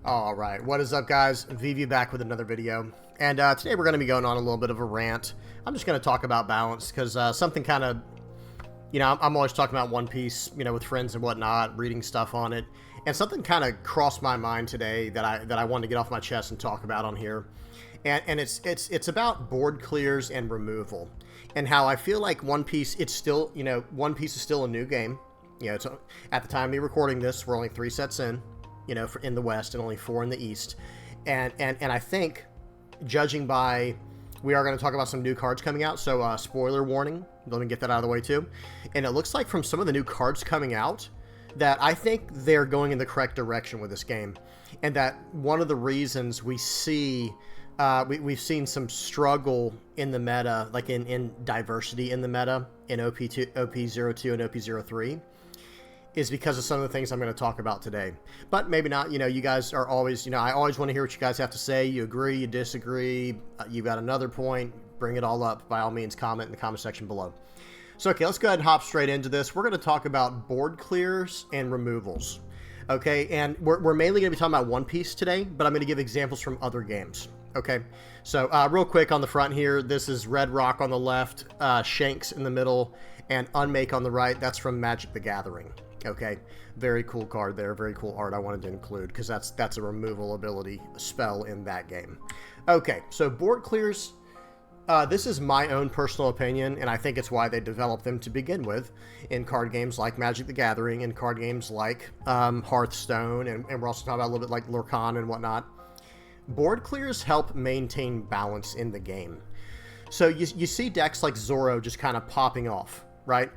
All right, what is up, guys? VV back with another video, and today we're going to be going on a little bit of a rant. I'm just going to talk about balance because something kind of, I'm always talking about One Piece, with friends and whatnot, reading stuff on it, and something kind of crossed my mind today that I wanted to get off my chest and talk about on here, and it's about board clears and removal, and how I feel like One Piece, it's still, One Piece is still a new game. It's at the time of me recording this, we're only 3 sets in. In the West and only 4 in the East. And I think, judging by, we are going to talk about some new cards coming out, so spoiler warning, let me get that out of the way too. And it looks like from some of the new cards coming out, that I think they're going in the correct direction with this game. And that one of the reasons we see, we've seen some struggle in the meta, like in diversity in the meta, in OP02 and OP03, is because of some of the things I'm going to talk about today. But maybe not. You guys are always, I always want to hear what you guys have to say. You agree, you disagree, you've got another point, bring it all up. By all means, comment in the comment section below. So, okay, let's go ahead and hop straight into this. We're going to talk about board clears and removals. Okay, and we're mainly going to be talking about One Piece today, but I'm going to give examples from other games. Okay, so real quick on the front here, this is Red Rock on the left, Shanks in the middle, and Unmake on the right. That's from Magic the Gathering. Okay, very cool card there, very cool art I wanted to include because that's a removal ability spell in that game. Okay, so board clears, this is my own personal opinion, and I think it's why they developed them to begin with in card games like Magic the Gathering and card games like Hearthstone, and we're also talking about a little bit like Lorcan and whatnot. Board clears help maintain balance in the game. So you see decks like Zoro just kind of popping off, right?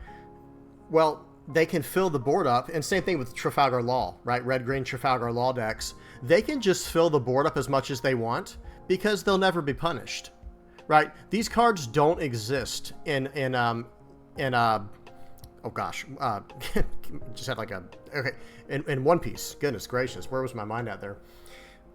Well, they can fill the board up, and same thing with Trafalgar Law, right? Red-green Trafalgar Law decks. They can just fill the board up as much as they want because they'll never be punished, right? These cards don't exist in oh gosh, just had like a, okay, in One Piece. Goodness gracious, where was my mind at there?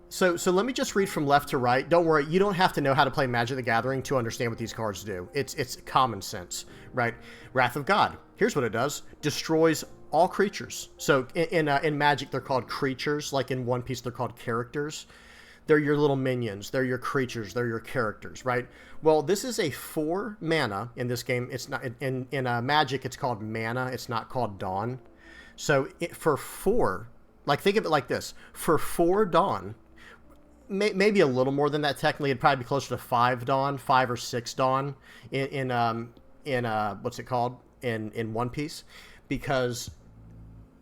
So let me just read from left to right. Don't worry, you don't have to know how to play Magic the Gathering to understand what these cards do. It's common sense, right? Wrath of God. Here's what it does. Destroys all creatures. So in Magic, they're called creatures. Like in One Piece, they're called characters. They're your little minions. They're your creatures. They're your characters, right? Well, this is a 4 mana in this game. It's not in Magic, it's called mana. It's not called Dawn. So for 4, like think of it like this. For 4 Dawn, maybe a little more than that technically, it'd probably be closer to 5 Dawn, 5 or 6 Dawn in what's it called in One Piece, because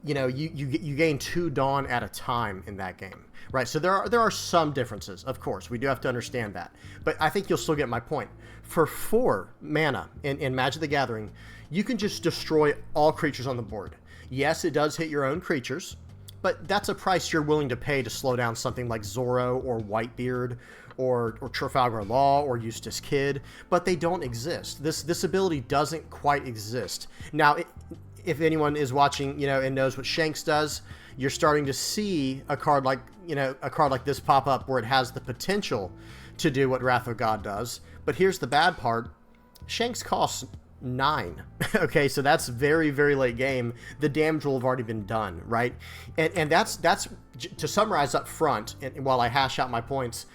you gain 2 Dawn at a time in that game, right? So there are some differences, of course. We do have to understand that, but I think you'll still get my point. For 4 mana in Magic the Gathering, you can just destroy all creatures on the board. Yes, it does hit your own creatures, but that's a price you're willing to pay to slow down something like Zoro or Whitebeard or Trafalgar Law or Eustace Kid, but they don't exist. This ability doesn't quite exist. Now, if anyone is watching, and knows what Shanks does, you're starting to see a card like this pop up where it has the potential to do what Wrath of God does. But here's the bad part. Shanks costs 9. Okay, so that's very, very late game. The damage will have already been done, right? And that's to summarize up front, and while I hash out my points,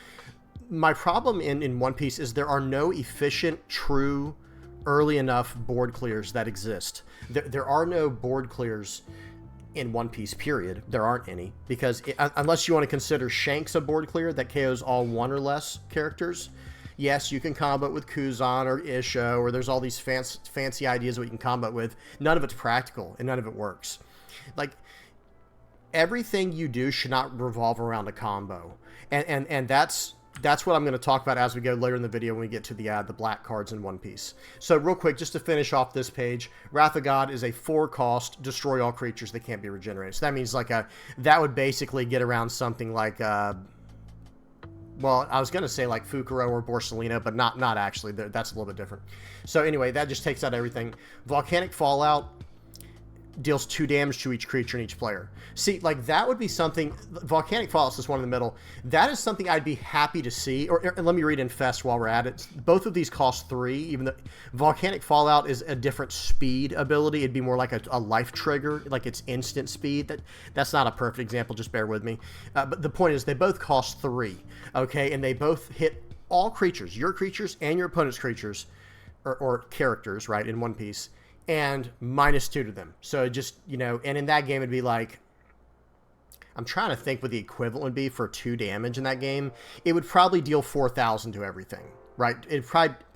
my problem in One Piece is there are no efficient, true, early enough board clears that exist. There are no board clears in One Piece, period. There aren't any, because unless you want to consider Shanks a board clear that KOs all 1 or less characters. Yes, you can combo it with Kuzan or Isho, or there's all these fancy ideas what you can combo it with. None of it's practical, and none of it works. Like, everything you do should not revolve around a combo. And that's what I'm going to talk about as we go later in the video when we get to the black cards in One Piece. So real quick, just to finish off this page, Wrath of God is a 4-cost, destroy all creatures that can't be regenerated. So that means that would basically get around something like... well, I was going to say like Fukuro or Borsalino, but not actually. That's a little bit different. So anyway, that just takes out everything. Volcanic Fallout. deals 2 damage to each creature and each player. See, like, that would be something. Volcanic Fallout is one in the middle. That is something I'd be happy to see. Or let me read Infest while we're at it. Both of these cost 3, even though Volcanic Fallout is a different speed ability. It'd be more like a life trigger, like it's instant speed. That's not a perfect example, just bear with me. But the point is, they both cost 3, okay? And they both hit all creatures, your creatures and your opponent's creatures, or characters, right, in one piece, and -2 to them. So just, and in that game it'd be like, I'm trying to think what the equivalent would be for 2 damage in that game. It would probably deal 4,000 to everything, right? It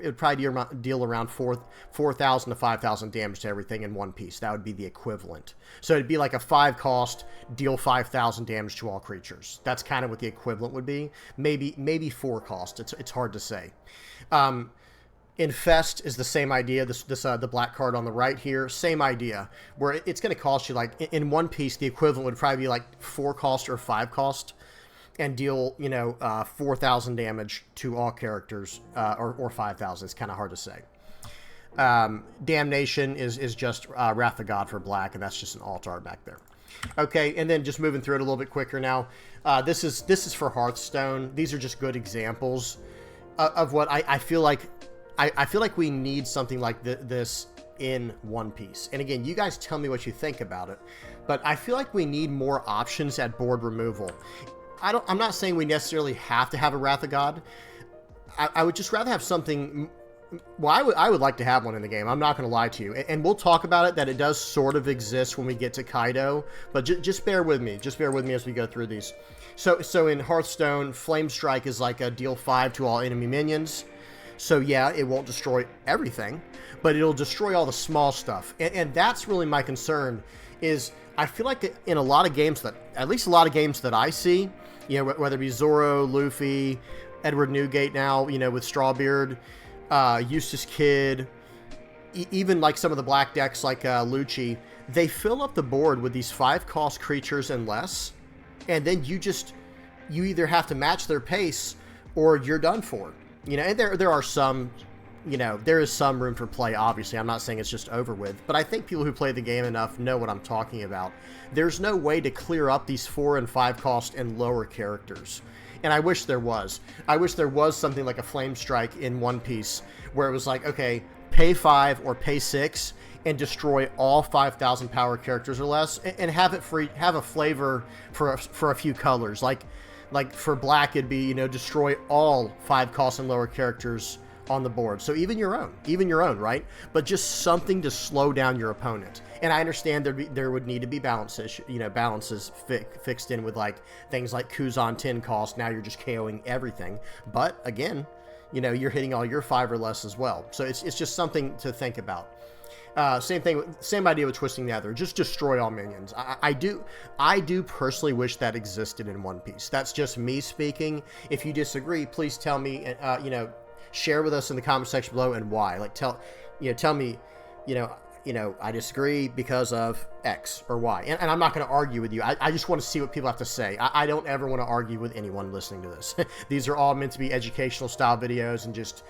would probably deal around 4,000 to 5,000 damage to everything in one piece. That would be the equivalent. So it'd be like a 5 cost, deal 5,000 damage to all creatures. That's kind of what the equivalent would be. Maybe 4 cost. It's hard to say. Infest is the same idea. The black card on the right here, same idea, where it's going to cost you, like, in one piece, the equivalent would probably be like 4 cost or 5 cost, and deal 4,000 damage to all characters, or 5,000. It's kind of hard to say. Damnation is just Wrath of God for black, and that's just an alt art back there. Okay, and then just moving through it a little bit quicker now. This is for Hearthstone. These are just good examples of what I feel like. I feel like we need something like this in One Piece. And again, you guys tell me what you think about it, but I feel like we need more options at board removal. I'm not saying we necessarily have to have a Wrath of God. I would just rather have something. Well, I would like to have one in the game. I'm not going to lie to you. And we'll talk about it, that it does sort of exist when we get to Kaido. But just bear with me. Just bear with me as we go through these. So in Hearthstone, Flame Strike is like a deal 5 to all enemy minions. So yeah, it won't destroy everything, but it'll destroy all the small stuff. And that's really my concern, is I feel like in a lot of games at least a lot of games that I see, whether it be Zoro, Luffy, Edward Newgate now, with Strawbeard, Eustace Kid, even like some of the black decks like Lucci, they fill up the board with these 5 cost creatures and less, and then you either have to match their pace or you're done for. And there are some, there is some room for play, obviously. I'm not saying it's just over with, but I think people who play the game enough know what I'm talking about. There's no way to clear up these 4 and 5 cost and lower characters. And I wish there was. I wish there was something like a Flame Strike in One Piece, where it was like, okay, pay 5 or pay 6 and destroy all 5,000 power characters or less, and have a flavor for a few colors. Like for black, it'd be, destroy all 5 cost and lower characters on the board. So even your own, right? But just something to slow down your opponent. And I understand there would need to be balances fixed in with like things like Kuzan 10 cost. Now you're just KOing everything. But again, you're hitting all your 5 or less as well. So it's just something to think about. Same idea with Twisting Nether. Just destroy all minions. I do personally wish that existed in One Piece. That's just me speaking. If you disagree, please tell me. Share with us in the comment section below and why. Like tell me. I disagree because of X or Y. And I'm not going to argue with you. I just want to see what people have to say. I don't ever want to argue with anyone listening to this. These are all meant to be educational style videos, and just.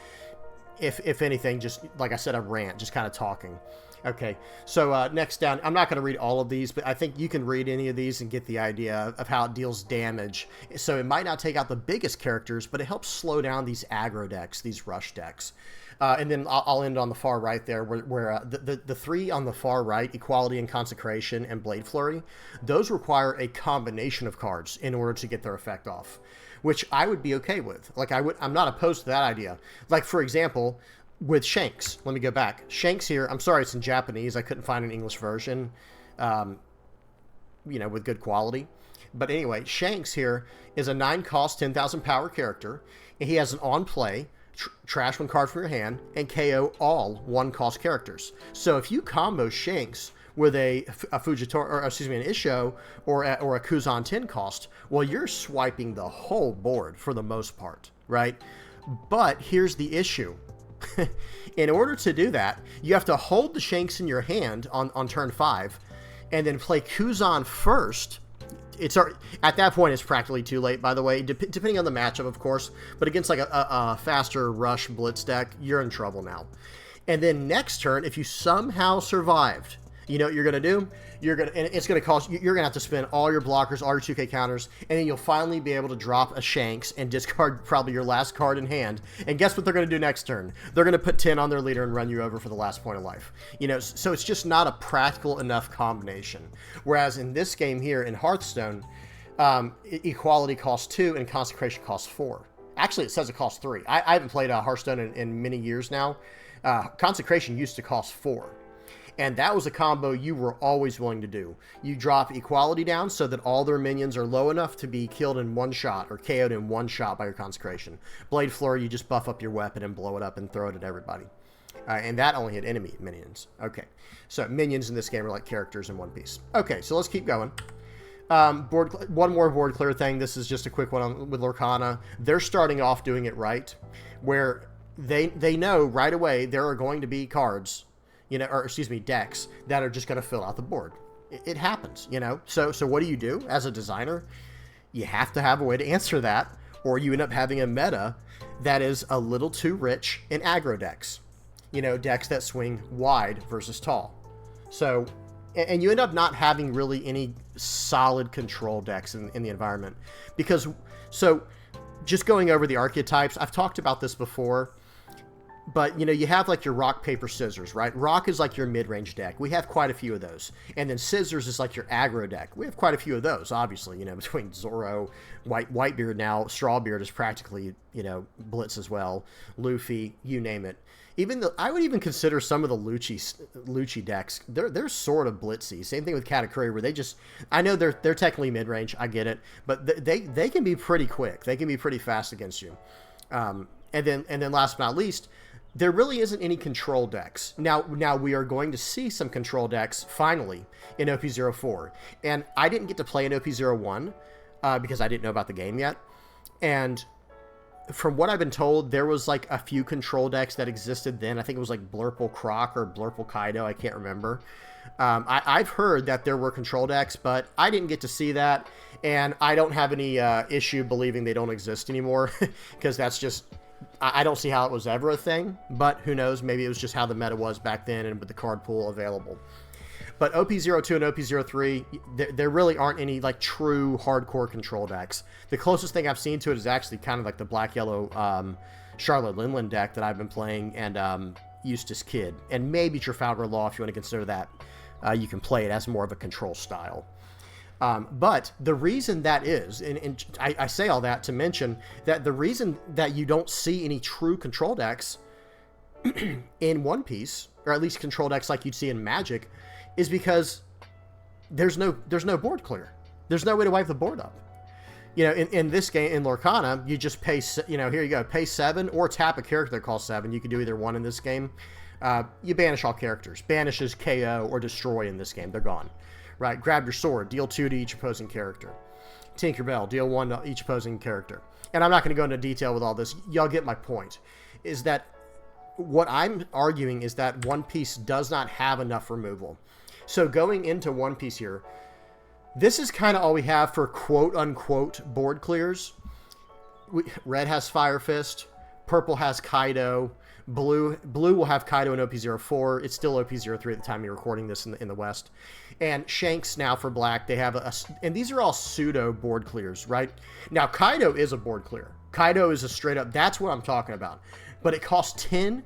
If anything, just like I said, a rant, just kind of talking. Okay, so next down, I'm not going to read all of these, but I think you can read any of these and get the idea of how it deals damage. So it might not take out the biggest characters, but it helps slow down these aggro decks, these rush decks. And then I'll end on the far right there, where the 3 on the far right, Equality and Consecration and Blade Flurry, those require a combination of cards in order to get their effect off, which I would be okay with. Like I'm not opposed to that idea. Like for example, with Shanks, let me go back. Shanks here, I'm sorry, it's in Japanese. I couldn't find an English version, with good quality. But anyway, Shanks here is a 9 cost, 10,000 power character. And he has an on play, trash 1 card from your hand, and KO all 1 cost characters. So if you combo Shanks with a Fujitora, or excuse me, an Isho, or a Kuzan 10 cost, well, you're swiping the whole board for the most part, right? But here's the issue. In order to do that, you have to hold the Shanks in your hand on turn 5, and then play Kuzan first. At that point, it's practically too late, by the way, depending on the matchup, of course. But against like a faster rush blitz deck, you're in trouble now. And then next turn, if you somehow survived, You know what you're gonna do? And it's gonna cost you're gonna have to spend all your blockers, all your 2K counters, and then you'll finally be able to drop a Shanks and discard probably your last card in hand. And guess what they're gonna do next turn? They're gonna put 10 on their leader and run you over for the last point of life. You know, so it's just not a practical enough combination. Whereas in this game here in Hearthstone, equality costs 2 and consecration costs 4. Actually, it says it costs 3. I haven't played Hearthstone in many years now. Consecration used to cost 4. And that was a combo you were always willing to do. You drop equality down so that all their minions are low enough to be killed in one shot or KO'd in one shot by your consecration. Blade Flurry, you just buff up your weapon and blow it up and throw it at everybody. And that only hit enemy minions. Okay, so minions in this game are like characters in One Piece. Okay, so let's keep going. One more board clear thing. This is just a quick one with Lorcana. They're starting off doing it right, where they know right away there are going to be cards, you know, or excuse me, decks that are just going to fill out the board. It happens, you know. So what do you do as a designer? You have to have a way to answer that, or you end up having a meta that is a little too rich in aggro decks. You know, decks that swing wide versus tall. So, and you end up not having really any solid control decks in the environment. Because, so, just going over the archetypes, I've talked about this before, but, you know, you have like your rock, paper, scissors, right? Rock is like your mid-range deck. We have quite a few of those. And then scissors is like your aggro deck. We have quite a few of those, obviously, you know, between Zoro, Whitebeard now, Strawbeard is practically, you know, Blitz as well, Luffy, you name it. I would even consider some of the Lucci decks. They're sort of blitzy. Same thing with Katakuri, where they just, I know they're technically mid range. I get it, but they can be pretty quick. They can be pretty fast against you. And then last but not least, there really isn't any control decks. Now we are going to see some control decks finally in OP04, and I didn't get to play in OP01 because I didn't know about the game yet, and from what I've been told, there was like a few control decks that existed then. I think it was like Blurple Croc or Blurple Kaido. I can't remember. I've heard that there were control decks, but I didn't get to see that. And I don't have any issue believing they don't exist anymore because that's just, I don't see how it was ever a thing. But who knows? Maybe it was just how the meta was back then and with the card pool available. But OP02 and OP03, there really aren't any like true hardcore control decks. The closest thing I've seen to it is actually kind of like the black-yellow Charlotte Linland deck that I've been playing, and Eustace Kid. And maybe Trafalgar Law, if you want to consider that. You can play it as more of a control style. But the reason that is, and I say all that to mention that the reason that you don't see any true control decks in One Piece, or at least control decks like you'd see in Magic, is because there's no board clear. There's no way to wipe the board up. You know, in this game, in Lorcana, you just pay, you know, here you go, pay 7 or tap a character that costs 7. You can do either one in this game. You banish all characters. Banishes KO or destroy in this game. They're gone. Right? Grab your sword. Deal 2 to each opposing character. Tinkerbell. Deal 1 to each opposing character. And I'm not going to go into detail with all this. Y'all get my point. Is that what I'm arguing is that One Piece does not have enough removal. So going into One Piece here, this is kind of all we have for quote-unquote board clears. Red has Fire Fist. Purple has Kaido. Blue will have Kaido in OP04. It's still OP03 at the time you're recording this in the West. And Shanks now for black. They have and these are all pseudo board clears, right? Now, Kaido is a board clear. Kaido is a straight up, that's what I'm talking about. But it costs 10.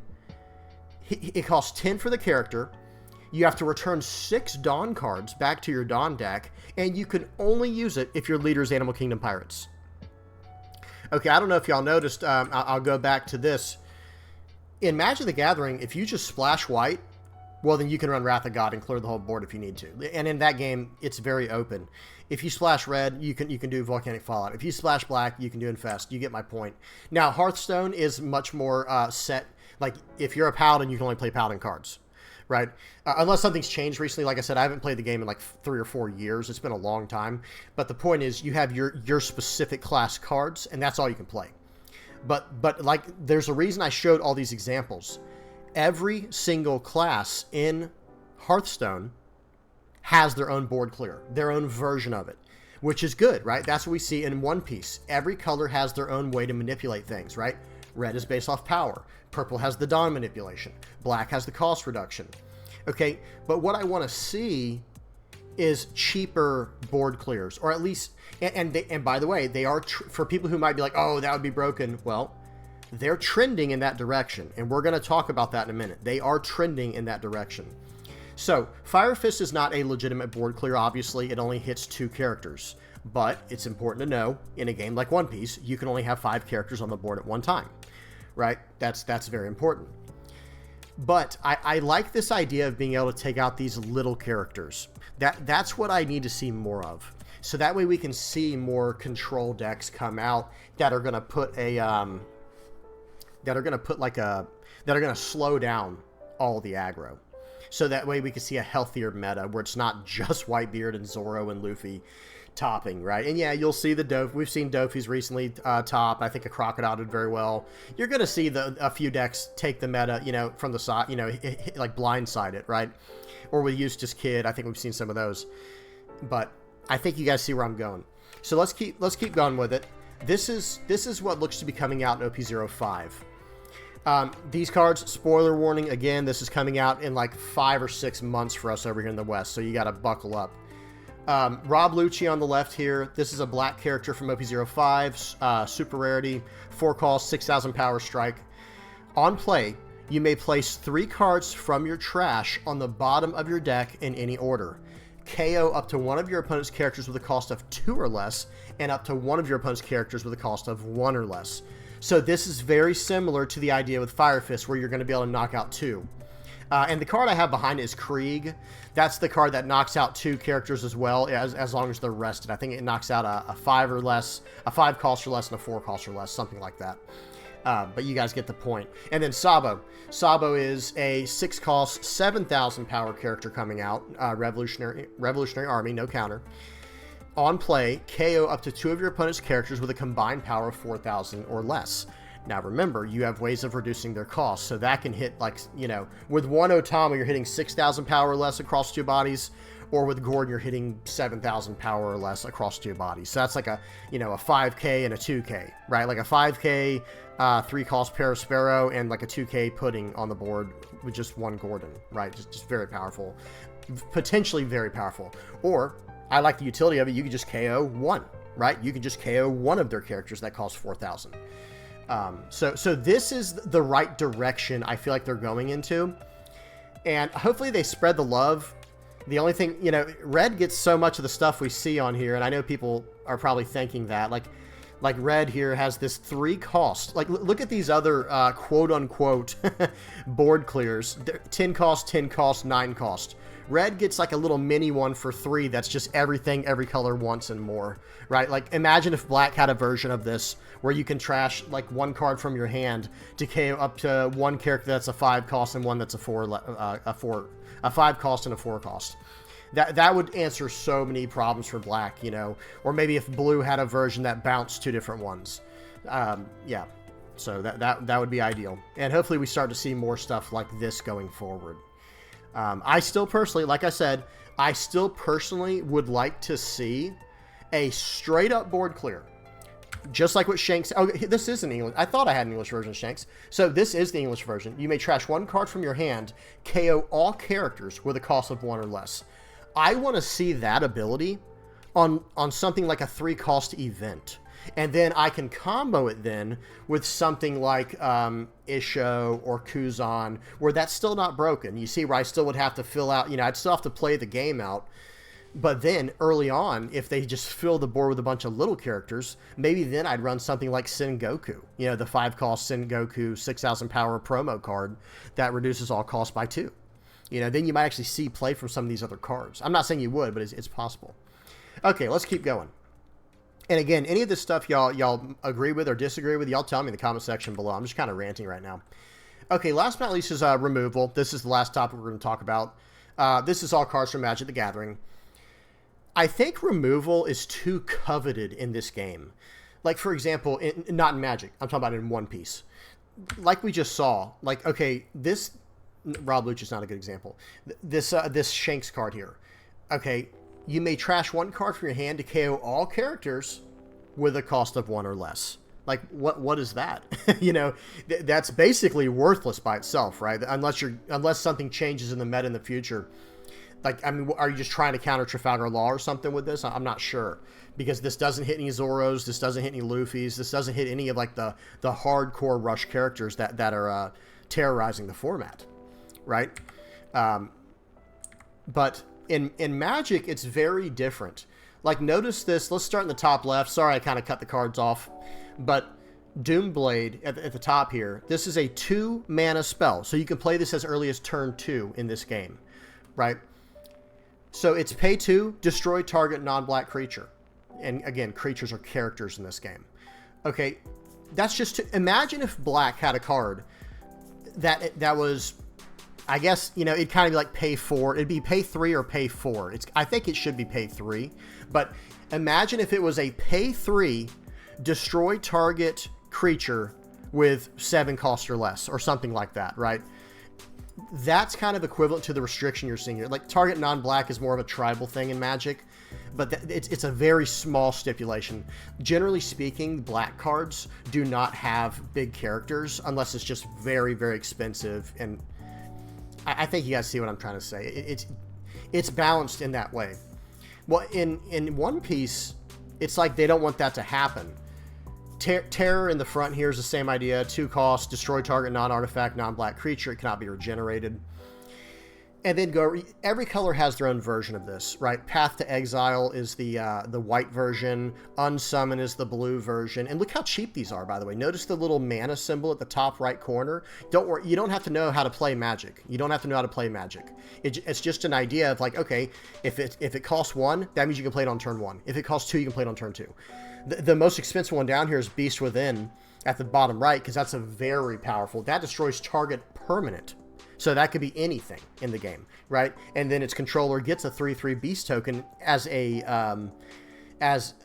It costs 10 for the character. You have to return 6 Dawn cards back to your Dawn deck, and you can only use it if your leader is Animal Kingdom Pirates. Okay, I don't know if y'all noticed. I'll go back to this. In Magic the Gathering, if you just splash white, well, then you can run Wrath of God and clear the whole board if you need to. And in that game, it's very open. If you splash red, you can do Volcanic Fallout. If you splash black, you can do Infest. You get my point. Now, Hearthstone is much more set. Like, if you're a Paladin, you can only play Paladin cards. Right? Unless something's changed recently. Like I said, I haven't played the game in like 3 or 4 years. It's been a long time. But the point is, you have your specific class cards, and that's all you can play. But like, there's a reason I showed all these examples. Every single class in Hearthstone has their own board clear, their own version of it, which is good, right? That's what we see in One Piece. Every color has their own way to manipulate things, right? Red is based off power. Purple has the Dawn manipulation. Black has the cost reduction. Okay, but what I want to see is cheaper board clears, or at least, and by the way, they are, for people who might be like, oh, that would be broken. Well, they're trending in that direction, and we're going to talk about that in a minute. They are trending in that direction. So, Fire Fist is not a legitimate board clear, obviously. It only hits 2 characters. But it's important to know, in a game like One Piece, you can only have 5 characters on the board at one time. Right? That's very important. But I like this idea of being able to take out these little characters. That's what I need to see more of. So that way we can see more control decks come out that are going to put that are going to slow down all the aggro. So that way we can see a healthier meta where it's not just Whitebeard and Zoro and Luffy topping, right? And yeah, you'll see the Doph. We've seen Dophies recently top. I think a Crocodile did very well. You're going to see a few decks take the meta, from the side, like blindside it, right? Or with Eustace Kid. I think we've seen some of those. But I think you guys see where I'm going. So let's keep going with it. This is what looks to be coming out in OP05. These cards, spoiler warning, again, this is coming out in like 5 or 6 months for us over here in the West, so you got to buckle up. Rob Lucci on the left here. This is a black character from OP05, super rarity, 4 calls, 6,000 power strike. On play, you may place 3 cards from your trash on the bottom of your deck in any order. KO up to one of your opponent's characters with a cost of 2 or less, and up to one of your opponent's characters with a cost of 1 or less. So this is very similar to the idea with Fire Fist, where you're going to be able to knock out 2. And the card I have behind it is Krieg. That's the card that knocks out 2 characters as well, as long as they're rested. I think it knocks out a 5 or less, a 5 cost or less, and a 4 cost or less, something like that. But you guys get the point. And then Sabo. Sabo is a 6 cost, 7,000 power character coming out. Revolutionary Army, no counter. On play, KO up to 2 of your opponent's characters with a combined power of 4,000 or less. Now remember, you have ways of reducing their cost, so that can hit like, with one Otama, you're hitting 6,000 power or less across 2 bodies, or with Gordon, you're hitting 7,000 power or less across 2 bodies. So that's like a 5K and a 2K, right? Like a 5K, 3 cost Parasparrow, and like a 2K Pudding on the board with just 1 Gordon, right? Just very powerful, potentially very powerful. Or I like the utility of it. You can just KO 1, right? You can just KO 1 of their characters that costs 4,000. So this is the right direction I feel like they're going into. And hopefully they spread the love. The only thing, Red gets so much of the stuff we see on here, and I know people are probably thinking that. Like Red here has this 3 cost. Like, look at these other quote-unquote board clears. 10 cost, 10 cost, 9 cost. Red gets like a little mini one for 3 that's just everything every color wants and more, right? Like, imagine if Black had a version of this where you can trash like 1 card from your hand to KO up to 1 character that's a 5 cost and 1 that's a 5 cost and a 4 cost. That would answer so many problems for Black, or maybe if Blue had a version that bounced 2 different ones. Yeah, so that would be ideal. And hopefully we start to see more stuff like this going forward. I still personally, like I said, would like to see a straight up board clear. Just like what Shanks... Oh, this is an English... I thought I had an English version of Shanks. So this is the English version. You may trash 1 card from your hand, KO all characters with a cost of 1 or less. I want to see that ability on something like a 3 cost event. And then I can combo it then with something like Isho or Kuzan, where that's still not broken. You see where I still would have to fill out... I'd still have to play the game out. But then, early on, if they just fill the board with a bunch of little characters, maybe then I'd run something like Sengoku. The 5-cost Sengoku 6,000 power promo card that reduces all costs by 2. Then you might actually see play from some of these other cards. I'm not saying you would, but it's possible. Okay, let's keep going. And again, any of this stuff y'all agree with or disagree with, y'all tell me in the comment section below. I'm just kind of ranting right now. Okay, last but not least is removal. This is the last topic we're going to talk about. This is all cards from Magic the Gathering. I think removal is too coveted in this game. Like, for example, not in Magic. I'm talking about in One Piece. Like we just saw. Like, okay, this... Rob Lucci is not a good example. This Shanks card here. Okay, you may trash 1 card from your hand to KO all characters with a cost of 1 or less. Like, what is that? You know, that's basically worthless by itself, right? Unless something changes in the meta in the future. Like, I mean, are you just trying to counter Trafalgar Law or something with this? I'm not sure, because this doesn't hit any Zoros, this doesn't hit any Luffys, this doesn't hit any of like the hardcore Rush characters that are terrorizing the format, right? But in Magic, it's very different. Like, notice this. Let's start in the top left. Sorry, I kind of cut the cards off, but Doomblade at the top here. This is a 2 mana spell, so you can play this as early as turn 2 in this game, right? So it's pay 2, destroy target non-black creature. And again, creatures are characters in this game. Okay, that's just to imagine if black had a card that was, I guess, you know, it'd kind of be like pay 4. It'd be pay 3 or pay 4. I think it should be pay 3. But imagine if it was a pay 3, destroy target creature with 7 cost or less, or something like that, right? That's kind of equivalent to the restriction you're seeing here. Like, target non-black is more of a tribal thing in Magic, but it's a very small stipulation. Generally speaking, black cards do not have big characters unless it's just very, very expensive. And I think you guys see what I'm trying to say. It's balanced in that way. Well, in One Piece, it's like they don't want that to happen. Terror in the front here is the same idea. 2 cost, destroy target non-artifact, non-black creature. It cannot be regenerated. And then every color has their own version of this, right? Path to Exile is the white version. Unsummon is the blue version. And look how cheap these are, by the way. Notice the little mana symbol at the top right corner. Don't worry, you don't have to know how to play Magic. You don't have to know how to play Magic. It's just an idea of like, okay, if it costs 1, that means you can play it on turn 1. If it costs 2, you can play it on turn 2. The most expensive one down here is Beast Within at the bottom right, because that's a very powerful. That destroys target permanent. So that could be anything in the game, right? And then its controller gets a 3/3 beast token as a,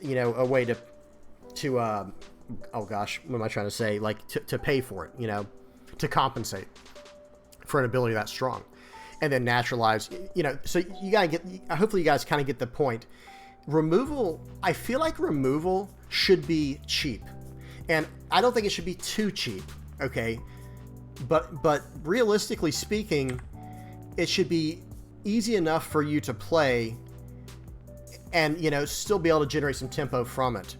you know, a way to oh gosh, what am I trying to say? Like to pay for it, you know, to compensate for an ability that strong. And then naturalize, you know, so you gotta get, hopefully you guys kind of get the point. Removal, I feel like removal should be cheap. And I don't think it should be too cheap, okay? But realistically speaking, it should be easy enough for you to play and, you know, still be able to generate some tempo from it.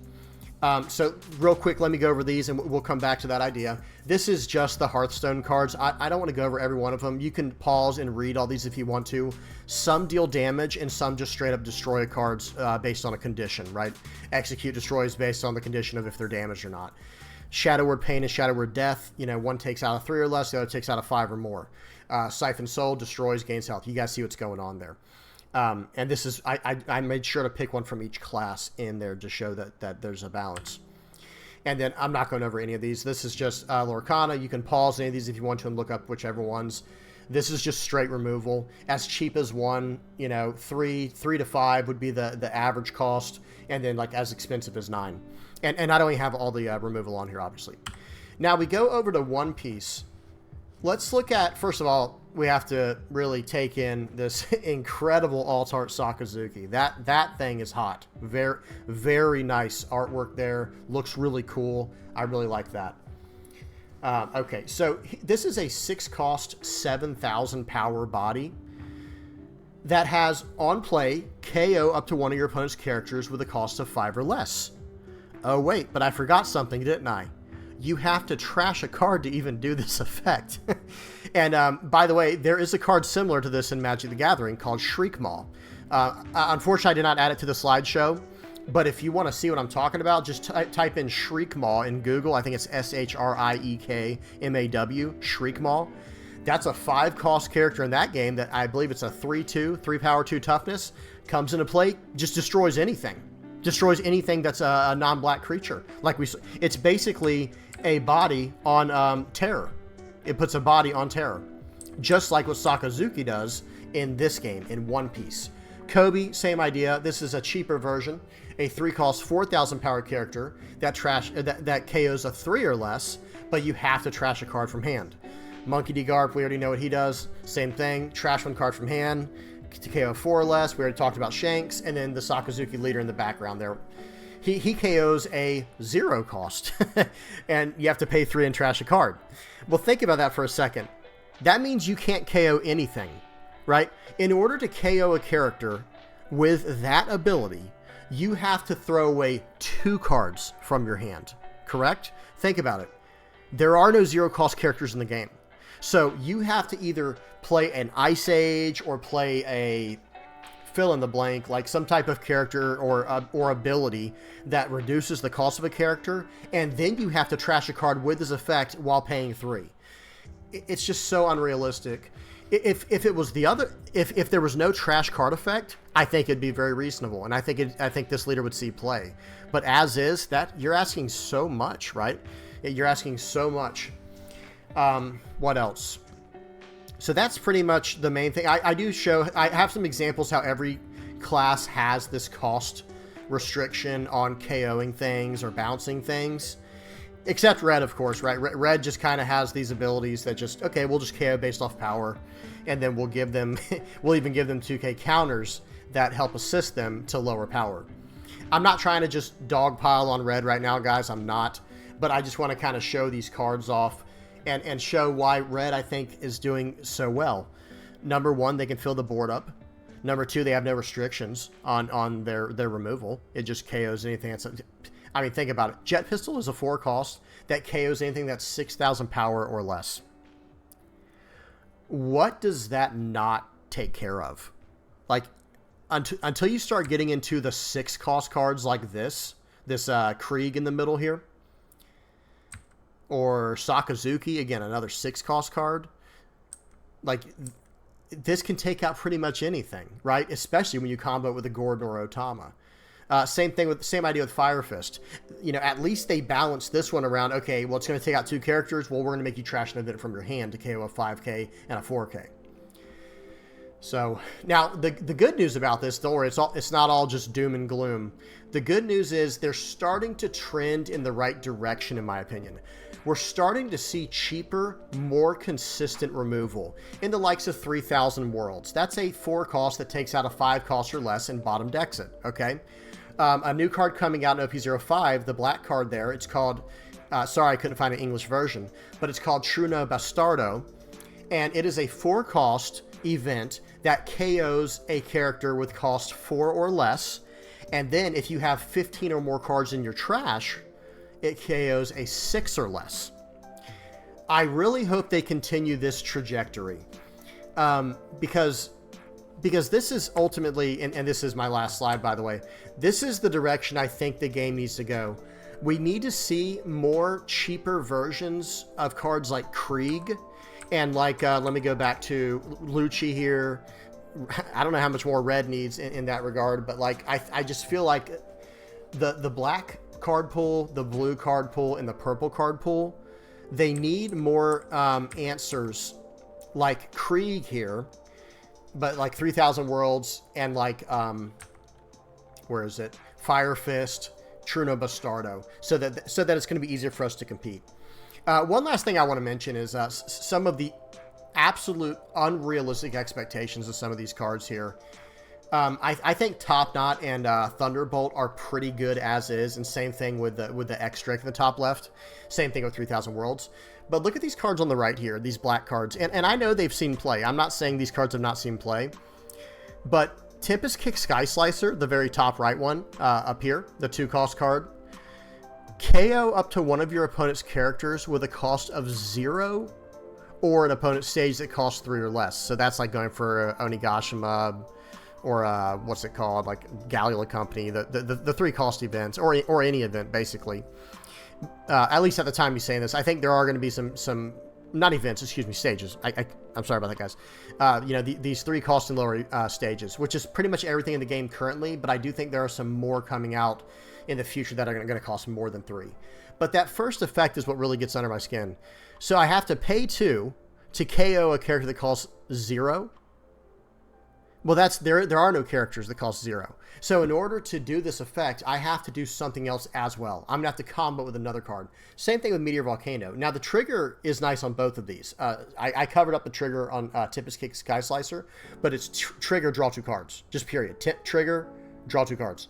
So real quick, let me go over these and we'll come back to that idea. This is just the Hearthstone cards. I don't want to go over every one of them. You can pause and read all these if you want to. Some deal damage and some just straight up destroy cards based on a condition, right? Execute destroys based on the condition of if they're damaged or not. Shadow Word Pain and Shadow Word Death, you know, one takes out of 3 or less, the other takes out of 5 or more. Siphon Soul destroys, gains health. You guys see what's going on there. And this is, I made sure to pick one from each class in there to show that there's a balance. And then I'm not going over any of these. This is just Lorcana. You can pause any of these if you want to and look up whichever ones. This is just straight removal. As cheap as 1, you know, 3 to 5 would be the average cost. And then like as expensive as 9. And I don't even have all the removal on here, obviously. Now we go over to One Piece. Let's look at, first of all, we have to really take in this incredible alt art Sakazuki. That thing is hot. Very, very nice artwork there. Looks really cool. I really like that. Okay, so this is a 6 cost, 7,000 power body that has on play KO up to one of your opponent's characters with a cost of 5 or less. Oh wait, but I forgot something, didn't I? You have to trash a card to even do this effect. And by the way, there is a card similar to this in Magic the Gathering called Shriekmaw. Unfortunately, I did not add it to the slideshow, but if you want to see what I'm talking about, just type in Shriekmaw in Google. I think it's Shriekmaw, Shriekmaw. That's a 5 cost character in that game that I believe it's a 3/2, 3 power 2 toughness. Comes into play, just destroys anything. Destroys anything that's a non-black creature. It's basically a body on terror. It puts a body on terror, just like what Sakazuki does in this game in One Piece. Kobe, same idea. This is a cheaper version, a 3 cost 4,000 power character that KOs a 3 or less, but you have to trash a card from hand. Monkey D. Garp, we already know what he does. Same thing, trash 1 card from hand. To KO 4 or less, we already talked about Shanks, and then the Sakazuki leader in the background there. He KOs a 0 cost, and you have to pay 3 and trash a card. Well, think about that for a second. That means you can't KO anything, right? In order to KO a character with that ability, you have to throw away 2 cards from your hand, correct? Think about it. There are no 0 cost characters in the game. So you have to either play an Ice Age or play a fill in the blank, like some type of character or ability that reduces the cost of a character, and then you have to trash a card with this effect while paying 3. It's just so unrealistic. If it was the other, if there was no trash card effect, I think it'd be very reasonable, and I think this leader would see play. But as is, that you're asking so much, right? You're asking so much. What else? So that's pretty much the main thing. I have some examples how every class has this cost restriction on KOing things or bouncing things. Except red, of course, right? Red just kind of has these abilities that just, okay, we'll just KO based off power. And then we'll give them, we'll even give them 2K counters that help assist them to lower power. I'm not trying to just dogpile on red right now, guys. I'm not. But I just want to kind of show these cards off and show why red, I think, is doing so well. Number 1, they can fill the board up. Number 2, they have no restrictions on their removal. It just KOs anything that's... I mean, think about it. Jet Pistol is a 4 cost that KOs anything that's 6,000 power or less. What does that not take care of? Like, until you start getting into the 6 cost cards like this Krieg in the middle here, or Sakazuki, again, another 6 cost card, like, this can take out pretty much anything, right? Especially when you combo it with a Gordon or Otama. Same idea with Fire Fist. You know, at least they balance this one around, okay, well, it's going to take out 2 characters. Well, we're going to make you trash an event from your hand to KO a 5K and a 4K. So, now, the good news about this, don't worry, it's not all just doom and gloom. The good news is they're starting to trend in the right direction, in my opinion. We're starting to see cheaper, more consistent removal in the likes of 3,000 Worlds. That's a 4 cost that takes out a 5 cost or less and bottom decks it, okay? A new card coming out in OP05, the black card there, it's called, sorry I couldn't find an English version, but it's called Truno Bastardo, and it is a 4 cost event that KOs a character with cost 4 or less, and then if you have 15 or more cards in your trash, it KOs a 6 or less. I really hope they continue this trajectory, because this is ultimately, and this is my last slide, by the way, this is the direction I think the game needs to go. We need to see more cheaper versions of cards like Krieg, and like, let me go back to Lucci here. I don't know how much more red needs in that regard, but like, I just feel like the black card pool, the blue card pool, and the purple card pool, they need more answers like Krieg here, but like 3,000 Worlds and like, where is it? Fire Fist, Truno Bastardo, so that it's going to be easier for us to compete. One last thing I want to mention is some of the absolute unrealistic expectations of some of these cards here. I think Top Knot and Thunderbolt are pretty good as is, and same thing with the X Drake in the top left. Same thing with 3,000 Worlds. But look at these cards on the right here, these black cards. And I know they've seen play. I'm not saying these cards have not seen play. But Tempest Kick Sky Slicer, the very top right one, up here, the 2 cost card, KO up to one of your opponent's characters with a cost of 0 or an opponent's stage that costs 3 or less. So that's like going for Onigashima or what's it called, like Galula Company, the 3 cost events, or any event basically. At least at the time he's saying this, I think there are going to be some not events, excuse me, stages. I'm sorry about that, guys. You know, these 3 cost and lower stages, which is pretty much everything in the game currently, but I do think there are some more coming out in the future that are going to cost more than 3. But that first effect is what really gets under my skin. So I have to pay 2 to KO a character that costs 0. Well, there are no characters that cost 0. So in order to do this effect, I have to do something else as well. I'm going to have to combo with another card. Same thing with Meteor Volcano. Now, the trigger is nice on both of these. I covered up the trigger on Tempest Kick Sky Slicer, but it's trigger, draw 2 cards. Just period. Trigger, draw 2 cards.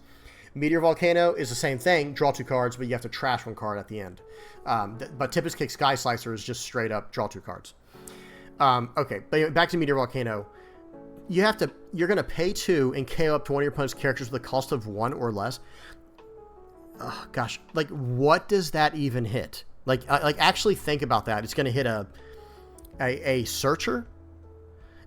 Meteor Volcano is the same thing, draw 2 cards, but you have to trash 1 card at the end. But Tempest Kick Sky Slicer is just straight up draw 2 cards. Okay, but back to Meteor Volcano. You're going to pay 2 and KO up to one of your opponent's characters with a cost of 1 or less. Oh, gosh, like, what does that even hit? Like actually think about that. It's going to hit a searcher.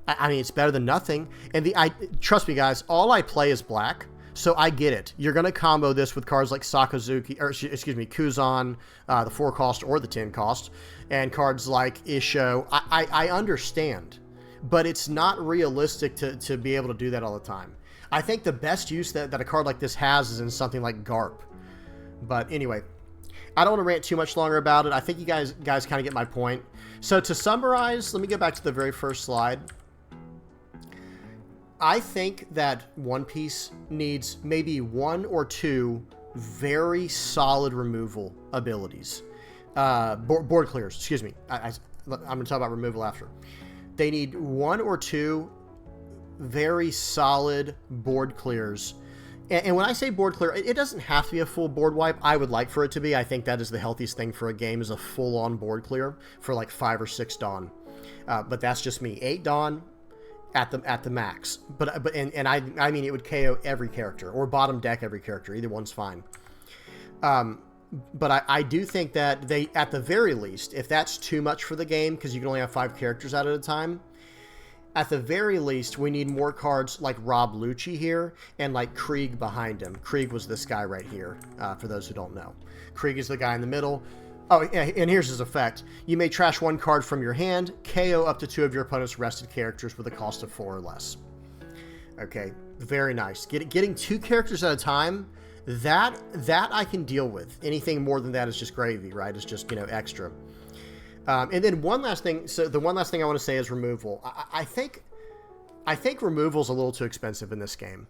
I mean, it's better than nothing. And trust me, guys, all I play is black, so I get it. You're going to combo this with cards like Sakazuki, or excuse me, Kuzan, the 4 cost or the 10 cost, and cards like Isho. I understand, but it's not realistic to be able to do that all the time. I think the best use that a card like this has is in something like Garp. But anyway, I don't want to rant too much longer about it. I think you guys kind of get my point. So to summarize, let me go back to the very first slide. I think that One Piece needs maybe 1 or 2 very solid removal abilities. Board clears, excuse me. I'm going to talk about removal after. They need 1 or 2 very solid board clears. And when I say board clear, it doesn't have to be a full board wipe. I would like for it to be. I think that is the healthiest thing for a game, is a full-on board clear for like 5 or 6 Dawn. But that's just me. 8 Dawn at the max. But I mean, it would KO every character, or bottom deck every character. Either one's fine. But I do think that they, at the very least, if that's too much for the game, because you can only have 5 characters out at a time, at the very least, we need more cards like Rob Lucci here, and like Krieg behind him. Krieg was this guy right here, for those who don't know. Krieg is the guy in the middle. Oh, and here's his effect. You may trash 1 card from your hand, KO up to 2 of your opponent's rested characters with a cost of 4 or less. Okay, very nice. Getting 2 characters at a time, that I can deal with. Anything more than that is just gravy, right? It's just, extra. And then one last thing. So the one last thing I want to say is removal. I think removal's a little too expensive in this game.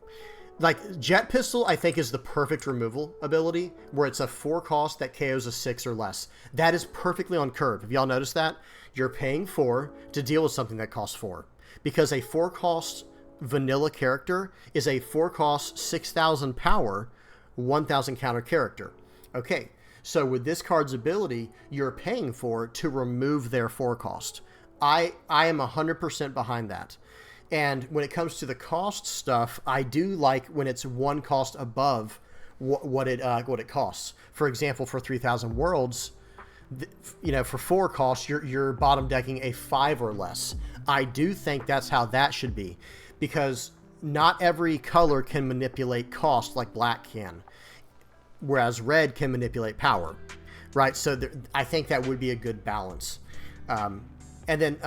Like, Jet Pistol, I think, is the perfect removal ability, where it's a 4 cost that KOs a 6 or less. That is perfectly on curve. Have y'all noticed that? You're paying 4 to deal with something that costs 4. Because a 4 cost vanilla character is a 4 cost 6,000 power, 1,000 counter character. Okay, so with this card's ability, you're paying 4 to remove their 4 cost. I am 100% behind that. And when it comes to the cost stuff, I do like when it's 1 cost above what it costs. For example, for 3,000 Worlds, for 4 costs, you're bottom decking a 5 or less. I do think that's how that should be, because not every color can manipulate cost like black can, whereas red can manipulate power, right? So I think that would be a good balance. And then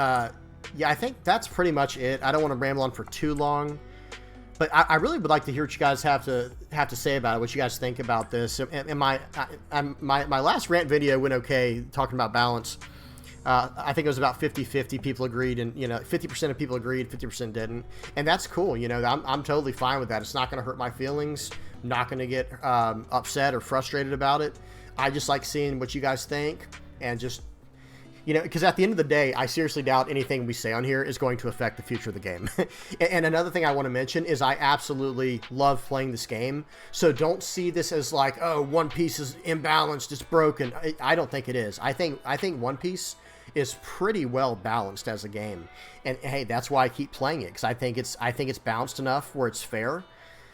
yeah, I think that's pretty much it. I don't want to ramble on for too long, but I really would like to hear what you guys have to say about it, what you guys think about this. And my last rant video went okay, talking about balance. I think it was about 50-50 people agreed, and 50% of people agreed, 50% didn't, and that's cool. I'm totally fine with that. It's not going to hurt my feelings. I'm not going to get upset or frustrated about it. I just like seeing what you guys think, and just because at the end of the day, I seriously doubt anything we say on here is going to affect the future of the game. And another thing I want to mention is I absolutely love playing this game. So don't see this as like, oh, One Piece is imbalanced, it's broken. I don't think it is. I think One Piece is pretty well balanced as a game. And hey, that's why I keep playing it, because I think it's balanced enough where it's fair,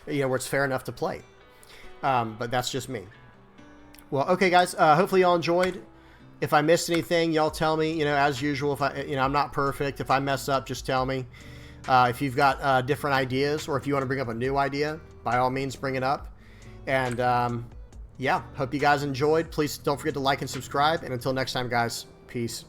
where it's fair enough to play. But that's just me. Well, okay, guys. Hopefully y'all enjoyed. If I missed anything, y'all tell me. As usual, if I'm not perfect. If I mess up, just tell me. If you've got different ideas, or if you want to bring up a new idea, by all means, bring it up. And yeah, hope you guys enjoyed. Please don't forget to like and subscribe. And until next time, guys, peace.